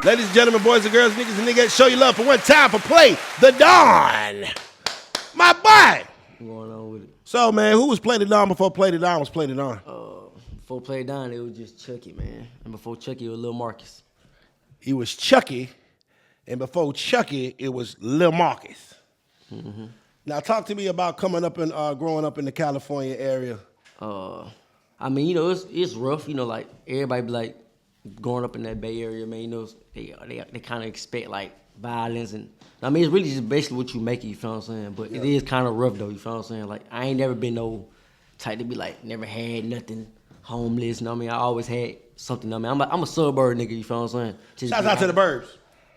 Ladies and gentlemen, boys and girls, niggas and niggas, show you love for one time for Play the Dawn. My boy. What's going on with it? So, man, who was Play the Dawn before Play the Dawn was Play the Dawn? Before Play the Dawn, it was just Chucky, man. And before Chucky, it was Lil Marcus. He was Chucky, and before Chucky, it was Lil Marcus. Mm-hmm. Now, talk to me about coming up and growing up in the California area. I mean, you know, it's rough. You know, like everybody be like growing up in that Bay Area, man. You know, they kind of expect like violence, and I mean, it's really just basically what you make it. You feel what I'm saying? But it is kind of rough though. You feel what I'm saying? Like I ain't never been no type to be like never had nothing, homeless. You know what I mean? I always had something. I mean, I'm a suburb nigga. You feel what I'm saying? Shouts out to the burbs.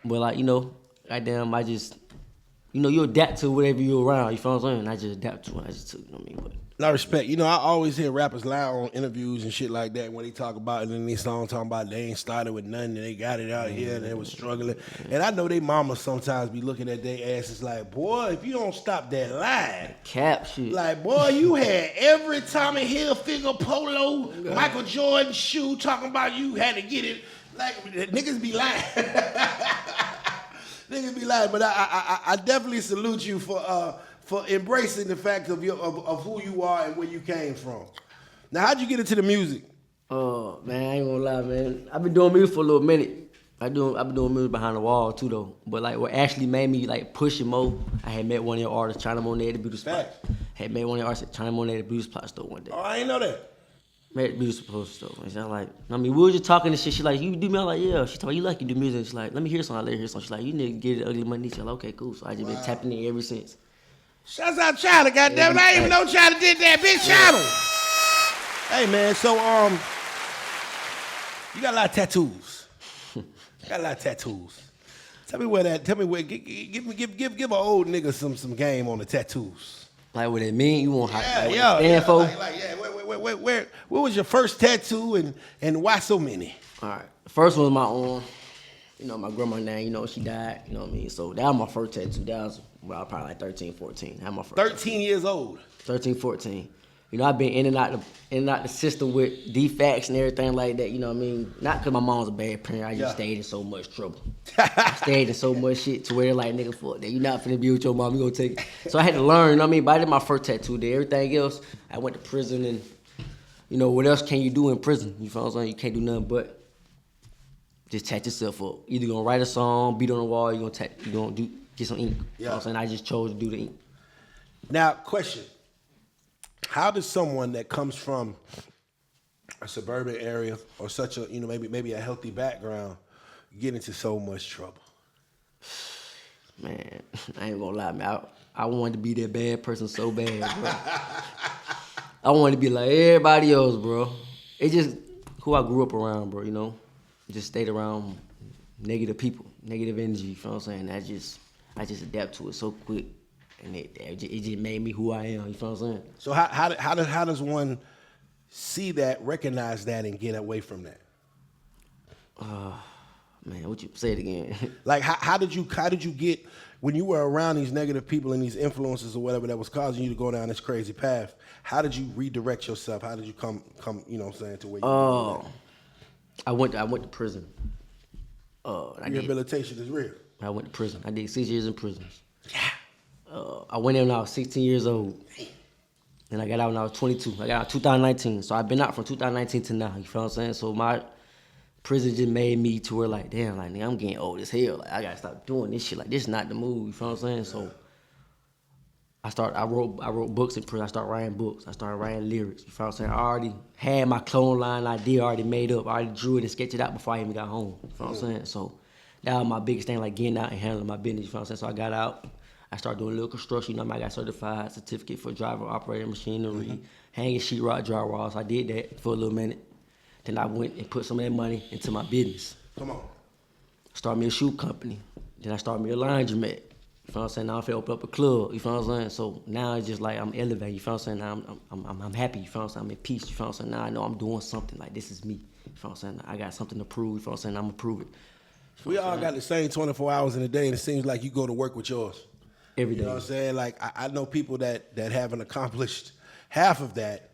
But like you know, goddamn, I just. You know, you adapt to whatever you're around, you feel what I'm saying? I just adapt to it. I just took, you know what I mean? But I respect. You know, I always hear rappers lie on interviews and shit like that when they talk about it in these songs, talking about they ain't started with nothing and they got it out here and they was struggling. And I know they mamas sometimes be looking at their asses like, boy, if you don't stop that lie. Cap shit. Like, boy, you had every Tommy Hilfiger polo, Michael Jordan shoe talking about you had to get it. Like, niggas be lying. Niggas be lying, but I definitely salute you for embracing the fact of who you are and where you came from. Now, how'd you get into the music? Oh man, I ain't gonna lie, man. I've been doing music for a little minute. I've been doing music behind the wall too, though. But like, what actually made me like push it more, I had met one of your artists, China Monet at the beauty spot. Had met one of your artists, China Monet at the beauty spot store one day. Oh, I ain't know that. Met at the beauty supply store. And she's like, I mean, we were just talking and shit. She like, you do me? I'm like, yeah. She told me, you like you do music. She's like, let me hear something. I let her hear something. She's like, you nigga get it ugly money. She's like, okay, cool. So I just been tapping in ever since. Shouts out China, goddamn! I didn't even know China did that. Big China. Hey man, so you got a lot of tattoos. Tell me where that. Tell me where. Give an old nigga some game on the tattoos. Like what it mean? You want stand for? Where was your first tattoo and why so many? All right, the first one was my own. You know, my grandma now, you know, she died, you know what I mean? So that was my first tattoo. That was, well, I was probably like 13, 14. I had my first 13 tattoo. years old. 13, 14. You know, I've been in and out the system with defects and everything like that, you know what I mean? Not because my mom was a bad parent, I just stayed in so much trouble. I stayed in so much shit to where like, nigga, fuck that. You not finna be with your mom, you gonna take it. So I had to learn, you know what I mean? But I did my first tattoo there. Everything else, I went to prison and, you know, what else can you do in prison? You feel what I'm saying? You can't do nothing but just tat yourself up. Either gonna write a song, beat on the wall, you gonna get some ink. You know what I'm saying? I just chose to do the ink. Now, question. How does someone that comes from a suburban area or such a, you know, maybe a healthy background get into so much trouble? Man, I ain't gonna lie, man. I wanted to be that bad person so bad, bro. I wanted to be like everybody else, bro. It's just who I grew up around, bro, you know? Just stayed around negative people, negative energy, you feel what I'm saying? I just adapt to it so quick, and it just made me who I am, you feel what I'm saying? So how does one see that, recognize that, and get away from that? Man, what you say it again? Like how did you get, when you were around these negative people and these influences or whatever that was causing you to go down this crazy path? How did you redirect yourself? How did you come you know what I'm saying, to where you I went to prison. Rehabilitation is real. I went to prison. I did 6 years in prison. I went in when I was 16 years old. And I got out when I was 22. I got out 2019. So I've been out from 2019 to now. You feel what I'm saying? So my prison just made me to where like, damn, like, nigga, I'm getting old as hell. Like, I gotta stop doing this shit. Like, this is not the move. You feel what I'm saying? So I wrote books in prison. I started writing books. I started writing lyrics. You feel what I'm saying? I already had my clone line idea already made up. I already drew it and sketched it out before I even got home. You feel what I'm saying? So that was my biggest thing, like getting out and handling my business. You feel what I'm saying? So I got out. I started doing a little construction. You know, I got certified certificate for driver operator machinery, hanging sheetrock drywalls. I did that for a little minute. Then I went and put some of that money into my business. Come on. Started me a shoe company. Then I started me a laundromat. You feel what I'm saying? Now I'm finna open up a club. You feel what I'm saying? So now it's just like I'm elevating. You feel what I'm saying? Now I'm happy. You feel what I'm saying? I'm in peace. You feel what I'm saying? Now I know I'm doing something. Like, this is me. You feel what I'm saying? I got something to prove. You feel what I'm saying? I'm gonna prove it. We all got the same 24 hours in a day, and it seems like you go to work with yours. Every day. You know what I'm saying? Like, I know people that haven't accomplished half of that,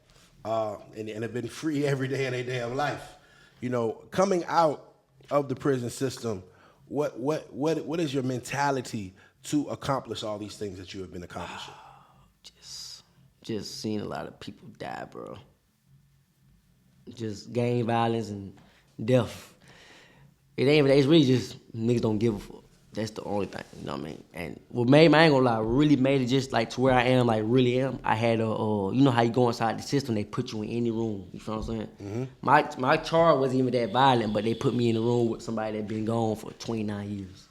and have been free every day of their damn life. You know, coming out of the prison system, what is your mentality to accomplish all these things that you have been accomplishing? Just seeing a lot of people die, bro. Just gang violence and death. It's really just niggas don't give a fuck. That's the only thing, you know what I mean? And what made me, I ain't gonna lie, really made it just like to where I am, like really am. I had you know how you go inside the system, they put you in any room, you feel what I'm saying? Mm-hmm. My charge wasn't even that violent, but they put me in a room with somebody that been gone for 29 years.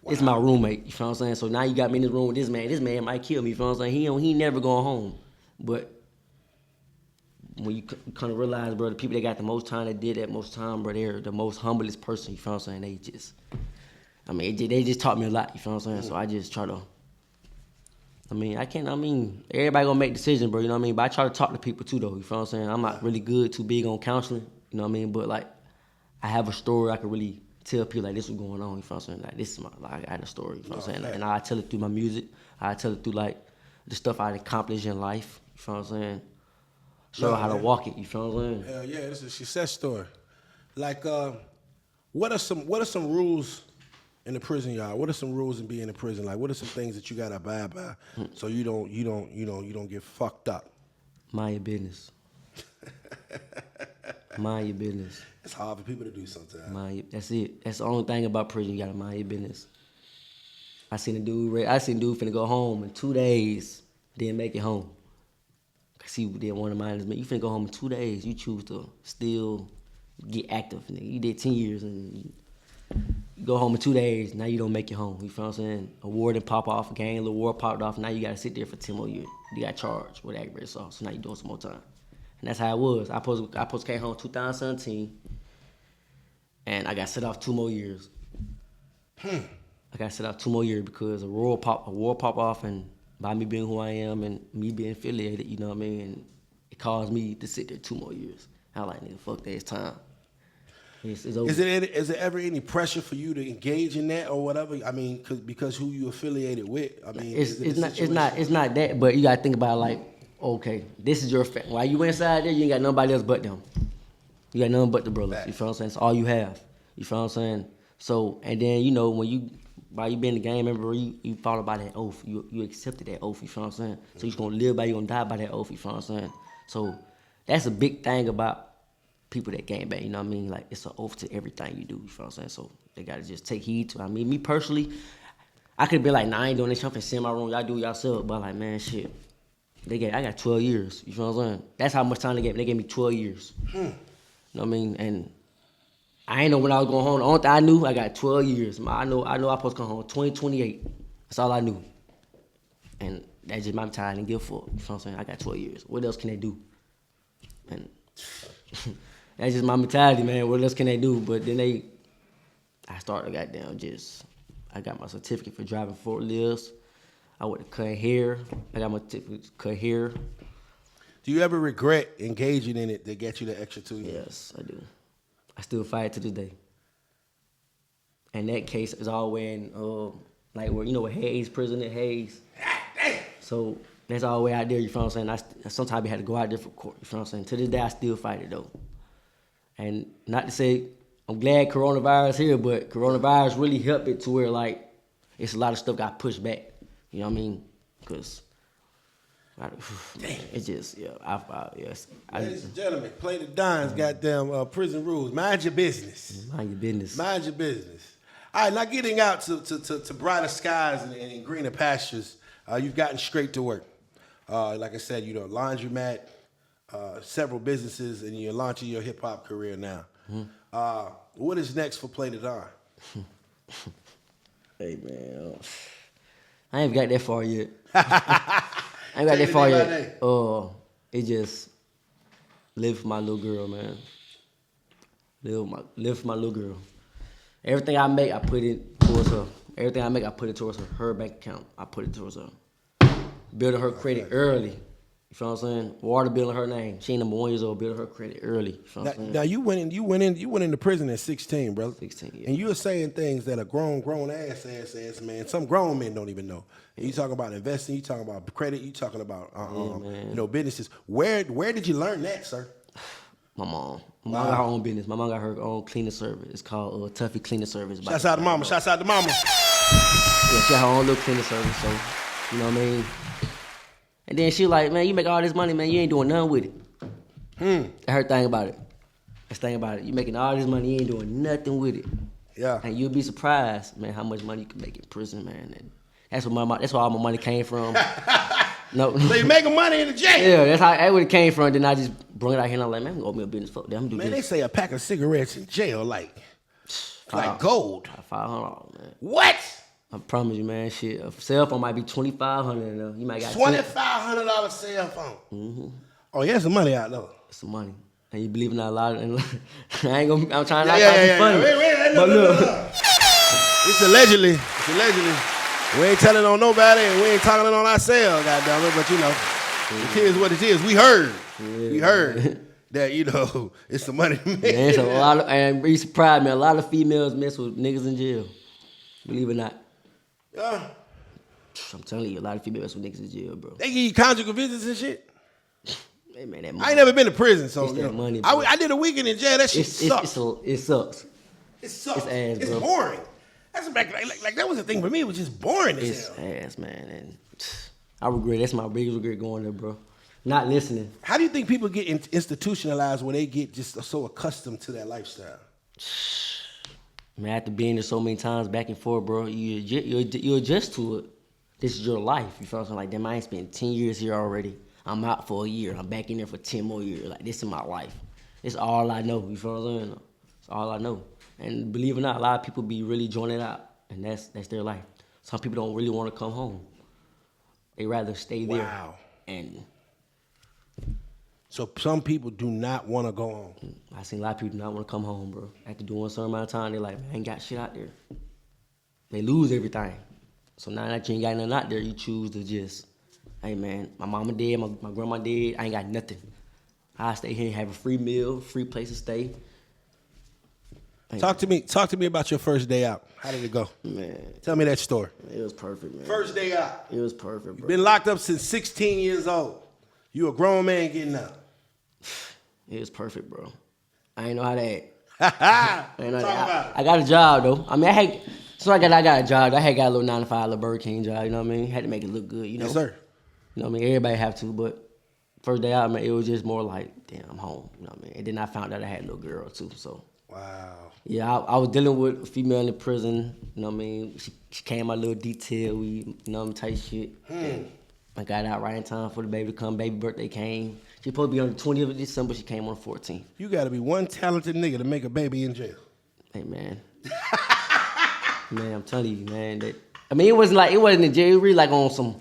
Wow. It's my roommate, you feel what I'm saying? So now you got me in this room with this man might kill me, you feel what I'm saying? He never going home. But when you kind of realize, bro, the people that got the most time, that did that most time, bro, they're the most humblest person, you feel what I'm saying? They just taught me a lot, you feel what I'm saying? So I just try to, everybody gonna make decisions, bro, you know what I mean? But I try to talk to people too, though, you feel what I'm saying? I'm not really too big on counseling, you know what I mean? But, like, I have a story I can really tell people, like, this is what's going on, you feel what I'm saying? Like, this is I got a story, you feel what I'm saying? And I tell it through my music. I tell it through, like, the stuff I accomplished in life, you feel what I'm saying? Show how to walk it, you feel what I'm saying? Hell yeah, this is a success story. Like, what are some rules in the prison yard? What are some rules in being in prison? Like, what are some things that you gotta abide by so you don't get fucked up? Mind your business. Mind your business. It's hard for people to do sometimes. That's it. That's the only thing about prison. You gotta mind your business. I seen a dude finna go home in 2 days, didn't make it home. Cause he didn't want to mind his man. You finna go home in 2 days. You choose to still get active, nigga. You did 10 years and you go home in 2 days. Now you don't make it home. You feel what I'm saying? A warden pop off, a gang little war popped off. Now you gotta sit there for 10 more years. You got charged with aggravated assault. So now you doing some more time. And that's how it was. I supposed came home 2017, and I got set off 2 more years. I got set off 2 more years because a war pop off, and by me being who I am and me being affiliated, you know what I mean? And it caused me to sit there 2 more years. I like, nigga, fuck that, it's time. It's over. Is there ever any pressure for you to engage in that or whatever? I mean, because who you affiliated with? I mean, it's not that, but you gotta think about, like, okay, this is your family. While you inside there, you ain't got nobody else but them. You got nothing but the brothers. You feel what I'm saying? It's all you have. You feel what I'm saying? So, and then, you know, while you been in the game, remember, you followed by that oath. You accepted that oath, you feel what I'm saying? So you're gonna live by, you're gonna die by that oath, you feel what I'm saying? So that's a big thing about people that game back, you know what I mean? Like, it's an oath to everything you do, you feel what I'm saying? So they gotta just take heed to it. I mean, me personally, I could have been like, nah, I ain't doing this, I'm finna sit in my room, y'all do yourself. But like, man, shit. I got 12 years, you feel what I'm saying? That's how much time they gave me. They gave me 12 years. You know what I mean? And I ain't know when I was going home. The only thing I knew, I got 12 years. I know I supposed to come home 2028. That's all I knew. And that's just my time. I didn't give a fuck. You feel what I'm saying? I got 12 years. What else can they do? And that's just my mentality, man. What else can they do? But then I started I got my certificate for driving forklifts. I went to cut hair. I got my certificate to cut hair. Do you ever regret engaging in it to get you the extra 2 years? Yes, I do. I still fight to this day. And that case is all the way in, like, where, you know, where Hayes, prison at Hayes. So that's all the way out there, you feel what I'm saying? I sometimes had to go out there for court, you feel what I'm saying? To this day, I still fight it, though. And not to say I'm glad coronavirus here, but coronavirus really helped it to where, like, it's a lot of stuff got pushed back. You know what I mean? Because it's just, yes. Ladies and gentlemen, play the Don's goddamn prison rules. Mind your business. Mind your business. Mind your business. All right, now getting out to brighter skies and greener pastures, you've gotten straight to work. Like I said, you know, laundromat, several businesses, and you're launching your hip-hop career now. Mm-hmm. What is next for Play the Don? Hey, man. I ain't got that far yet. I ain't got that far yet. It just live for my little girl, man. Live for my little girl. Everything I make, I put it towards her. Everything I make, I put it towards her bank account. I put it towards her. Building her credit early. You feel what I'm saying? Water bill in her name. She ain't number 1 years old, building her credit early. You feel what I'm saying? Now you went into prison at 16, brother. 16, yeah. And you were saying things that a grown ass man. Some grown men don't even know. And you talking about investing. You talking about credit. You talking about businesses. Where did you learn that, sir? My mom. My mom got her own business. My mom got her own cleaning service. It's called Tuffy Cleaning Service. Shouts out to mama. Shouts out to mama. Yeah, she had her own little cleaning service. So, you know what I mean? And then she like, man, you make all this money, man, you ain't doing nothing with it. That's her thing about it. That's the thing about it. You making all this money, you ain't doing nothing with it. Yeah. And you'll be surprised, man, how much money you can make in prison, man. And that's where all my money came from. No. So you making money in the jail? Yeah, that's where it came from. Then I just brought it out here and I'm like, man, I'm gonna open me a business. Fuck that, I'm gonna do Man, this. they say a pack of cigarettes in jail like gold. $500, man. What? I promise you, man. Shit, a cell phone might be $2,500. You might got $2,500 cell phone. Mm-hmm. Oh, yeah, some money out though. Some money, and you believe in a lot. And I ain't gonna. I'm trying not to be funny. Wait, but look, it's allegedly. We ain't telling on nobody, and we ain't talking on ourselves, goddamn it. But you know, it is what it is. We heard. We heard that it's some money. Man, it's a lot of, and be surprised, man. A lot of females mess with niggas in jail. Believe it or not. Yeah. I'm telling you, a lot of females with niggas in jail, bro. They give you conjugal visits and shit. Hey, man, that money. I ain't never been to prison, so it's that money, bro. I did a weekend in jail. That shit sucks. It sucks. It sucks. It's ass, bro. It's boring. That's like that was the thing for me. It was just boring as hell. It's ass, man. And I regret. That's my biggest regret going there, bro. Not listening. How do you think people get institutionalized when they get just so accustomed to that lifestyle? Man, after being there so many times back and forth, bro, you adjust to it. This is your life. You feel what I'm saying? Like, damn, I ain't spent 10 years here already. I'm out for a year. I'm back in there for 10 more years. Like, this is my life. It's all I know. You feel what I'm saying? It's all I know. And believe it or not, a lot of people be really joining out, and that's their life. Some people don't really want to come home. They rather stay there. Wow. And so some people do not want to go home. I seen a lot of people do not want to come home, bro. After doing a certain amount of time, they like, man, I ain't got shit out there. They lose everything. So now that you ain't got nothing out there, you choose to just, hey, man, my mama dead, my grandma dead, I ain't got nothing. I stay here and have a free meal, free place to stay. Talk to me about your first day out. How did it go? Man. Tell me that story. It was perfect, man. First day out. It was perfect, bro. Been locked up since 16 years old. You a grown man getting out. It was perfect, bro. I ain't know how to act. I got a job, though. I mean, I got a job. I had got a little 9-to-5 little Burger King job, you know what I mean? Had to make it look good, you know? Yes, sir. You know what I mean? Everybody have to, but first day out, man, it was just more like, damn, I'm home, you know what I mean? And then I found out I had a little girl, too, so. Wow. Yeah, I was dealing with a female in prison, you know what I mean? She came my little detail, you know what I mean, type shit. I got out right in time for the baby to come. Baby birthday came. She supposed to be on the 20th of December. She came on the 14th. You got to be one talented nigga to make a baby in jail. Hey, man. Man, I'm telling you, man. It wasn't in jail. It was really like on some,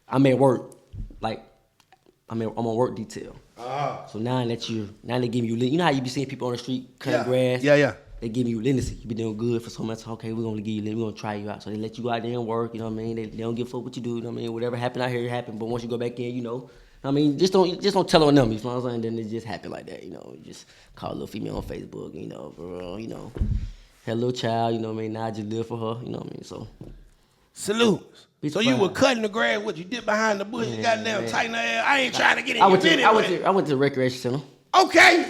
I'm at work. Like, I'm on work detail. So now they give you, you know how you be seeing people on the street cutting grass? Yeah. They give you leniency. You been doing good for so much. Okay, we're going to give you leniency. We're going to try you out. So they let you go out there and work, you know what I mean? They don't give a fuck what you do, you know what I mean? Whatever happened out here, it happened. But once you go back in, you know, I mean, just don't tell on them, you know what I'm saying? Then it just happened like that, you know. You just call a little female on Facebook, you know, bro, you know. Had a little child, you know what I mean? Now I just live for her, you know what I mean? So. Salute. So you were cutting the grass, what you did behind the bush, you goddamn tighten the air. I ain't trying to get in your business. I went to the recreation center. Okay.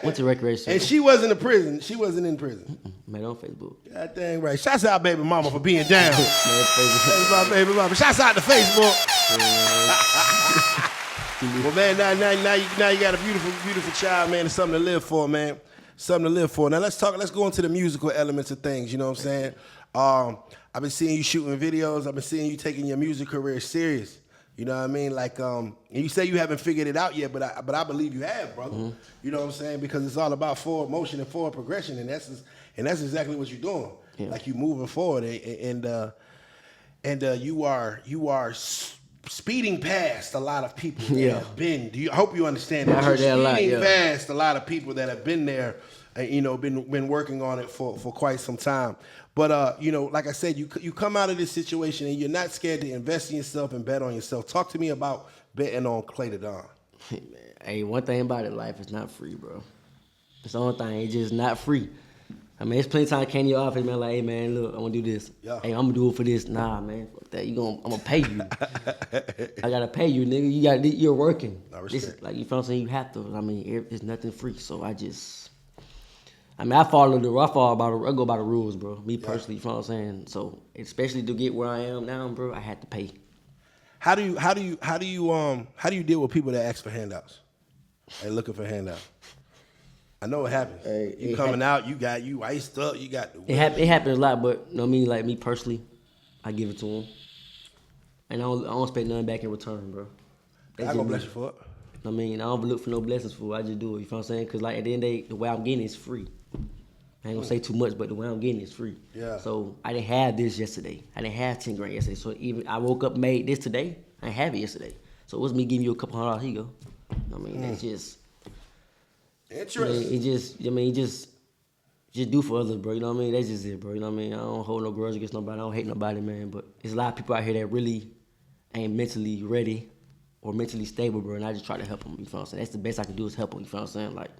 Went to recreation center. And she wasn't in prison. She wasn't in prison. Met on Facebook. God dang right. Shouts out baby mama for being down. Thanks my baby mama. Shouts out to Facebook. Well, man, now you got a beautiful child, man. It's something to live for, man. Something to live for. Now let's go into the musical elements of things. You know what I'm saying? I've been seeing you shooting videos. I've been seeing you taking your music career serious. You know what I mean? Like, and you say you haven't figured it out yet, but I believe you have, brother. Mm-hmm. You know what I'm saying? Because it's all about forward motion and forward progression, and that's exactly what you're doing. Yeah. Like you moving forward, and you are speeding past a lot of people that have been. I hope you understand that. I heard that a lot. Speeding past a lot of people that have been there and, you know, been working on it for quite some time. But, you know, like I said, you come out of this situation and you're not scared to invest in yourself and bet on yourself. Talk to me about betting on Clay the Don. Hey, man. Hey, one thing about it, life is not free, bro. It's the only thing. It's just not free. I mean, it's plenty of time I came to your office, man, like, hey, man, look, I want to do this. Yeah. Hey, I'm going to do it for this. Nah, man, fuck that. I'm going to pay you. I got to pay you, nigga. You're working. I respect. Like, you feel what I'm saying? You have to. I mean, it's nothing free. So I go by the rules, bro. Me personally, you feel what I'm saying? So, especially to get where I am now, bro, I had to pay. How do you deal with people that ask for handouts? They looking for handouts. I know it happens. Hey, you coming out, you iced up, you got the It happens a lot, but you know what I mean, like me personally, I give it to them. And I don't expect nothing back in return, bro. God gonna bless you for it. I mean, I don't look for no blessings for it. I just do it, you feel what I'm saying? Because like at the end of the day, the way I'm getting it is free. I ain't gonna say too much, but the way I'm getting it is free. Yeah. So I didn't have this yesterday. I didn't have 10 grand yesterday. So even I woke up, made this today, I didn't have it yesterday. So it was me giving you a couple $100. Here you go. I mean, that's just... Interesting. Just do for others, bro. You know what I mean? That's just it, bro. You know what I mean? I don't hold no grudge against nobody. I don't hate nobody, man. But there's a lot of people out here that really ain't mentally ready or mentally stable, bro. And I just try to help them. You feel what I'm saying? That's the best I can do is help them. You feel what I'm saying? Like,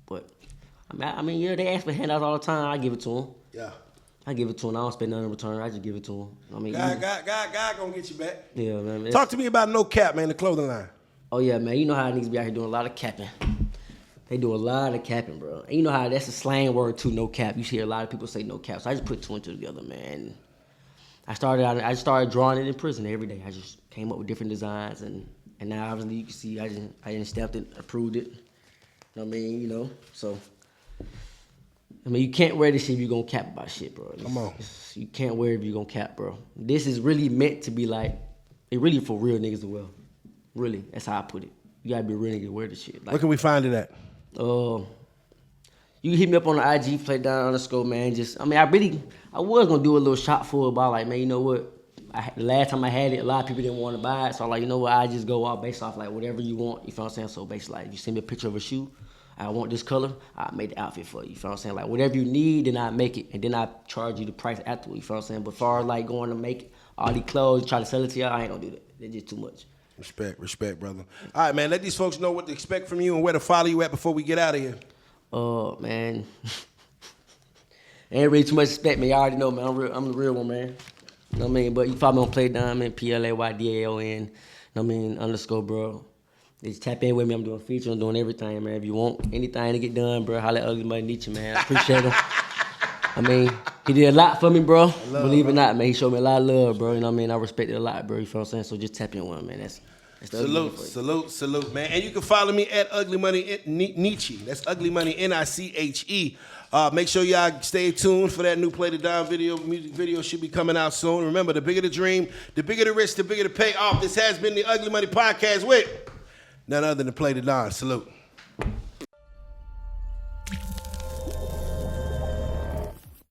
but I mean, yeah, they ask for handouts all the time. I give it to them. Yeah. I give it to them. I don't spend nothing in return. I just give it to them. I mean, God gonna get you back. Yeah, man. Talk to me about No Cap, man, the clothing line. Oh yeah, man. You know how niggas be out here doing a lot of capping. They do a lot of capping, bro. And you know how that's a slang word too, no cap. You hear a lot of people say no cap. So I just put two and two together, man. I started drawing it in prison every day. I just came up with different designs, and now obviously you can see I just stamped it, approved it. You know what I mean? You know, so I mean you can't wear this shit if you gonna cap about shit, bro. Come on. You can't wear it if you gonna cap, bro. This is really meant to be like, it really for real niggas as well. Really, that's how I put it. You gotta be a real nigga to wear this shit. Like, Where can we find it at? You can hit me up on the IG, play down _ man. I was gonna do a little shot for it, but like, man, you know what? The last time I had it, a lot of people didn't want to buy it, so I'm like, you know what? I just go out based off like whatever you want. You feel what I'm saying? So basically, like, if you send me a picture of a shoe, I want this color, I made the outfit for you. You feel what I'm saying? Like whatever you need, then I make it, and then I charge you the price afterward. You feel what I'm saying? But far as like going to make all these clothes, try to sell it to y'all, I ain't gonna do that. It's just too much. Respect, brother. All right, man. Let these folks know what to expect from you and where to follow you at before we get out of here. Man. Ain't really too much respect, man. You already know, man. I'm the real one, man. You know what I mean? But you follow me on Play Diamond, PLAYDAON, you know what I mean, _ bro. Just tap in with me. I'm doing features, I'm doing everything, man. If you want anything to get done, bro, holla at Ugly Money Nietzsche, man. I appreciate him. I mean, he did a lot for me, bro. Believe it or not, man. He showed me a lot of love, bro. You know what I mean? I respect it a lot, bro. You feel what I'm saying? So just tap in with him, man. That's Salute, man. And you can follow me at Ugly Money Nietzsche. That's Ugly Money NICHE. Make sure y'all stay tuned for that new Play the Don music video should be coming out soon. Remember, the bigger the dream, the bigger the risk, the bigger the payoff. This has been the Ugly Money Podcast with none other than Play the Don. Salute.